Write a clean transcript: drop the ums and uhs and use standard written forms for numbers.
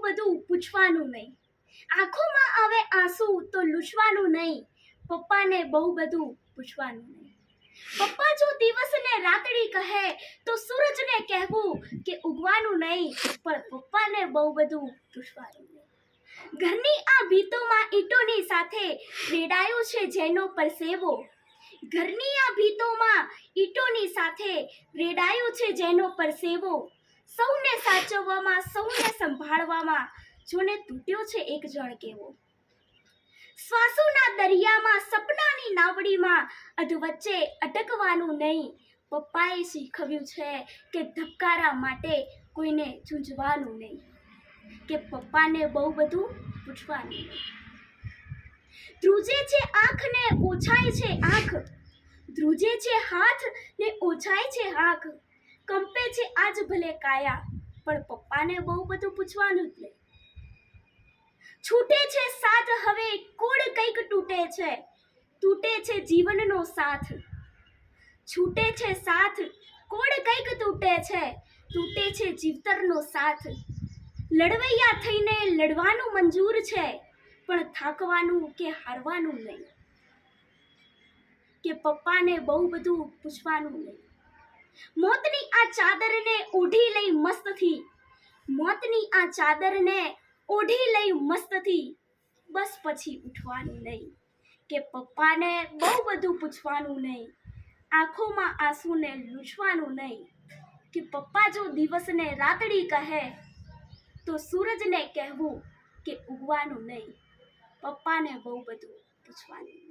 બધું પૂછવાનું નહીં, આંખોમાં આવે આંસુ તો લૂછવાનું નહીં, પપ્પાને બહુ બધું પૂછવાનું નહીં. પપ્પા જો દિવસને રાતડી કહે તો સૂરજને કહેવું કે ઉગવાનું નહીં, પણ પપ્પાને બહુ બધું પૂછવાનું નહીં. ઘરની આ ભીતોમાં ઈંટોની સાથે રેડાયો છે જેનો પરસેવો, ઘરની આ ભીતોમાં ઈંટોની સાથે રેડાયો છે જેનો પરસેવો, સૌને સાચવવામાં સૌને સંભાળવામાં જોને તૂટ્યો છે એક જણ કેવો. શ્વાસોના દરિયામાં સપનાની નાવડીમાં અધવચ્ચે અટકવાનું નહીં, પપ્પાએ શીખવ્યું છે કે ધબકારા માટે કોઈને ઝૂંઝવાનું નહીં, કે પપ્પાને બહુ બધું પૂછવાનું નહીં. ધ્રુજે છે આંખ ને ઓછાય છે આંખ, ધ્રુજે છે હાથ ને ઓછાય છે આંખ, કંપે છે આજ ભલે કાયા, પણ પપ્પાને બહુ બધું પૂછવાનું જ નહીં. છૂટે છે સાથ હવે કોડ કંઈક તૂટે છે, તૂટે છે જીવનનો સાથ, છૂટે છે સાથ કોડ કંઈક તૂટે છે, તૂટે છે જીવતરનો સાથ. લડવૈયા થઈને લડવાનું મંજૂર છે, પણ થાકવાનું કે હારવાનું નહીં, કે પપ્પાને બહુ બધું પૂછવાનું નહીં. મોતની આ ચાદરને ઓઢી લઈ મસ્તથી, મોતની આ ચાદરને ઓઢી લઈ મસ્તથી, બસ પછી ઉઠવાનું નહીં, કે પપ્પાને બહુ બધું પૂછવાનું નહીં, આંખોમાં આંસુને લૂછવાનું નહીં, કે પપ્પા જો દિવસને રાતડી કહે તો સૂરજને કહેવું કે ઉગવાનું નહીં, પપ્પાને બહુ બધું પૂછવાનું.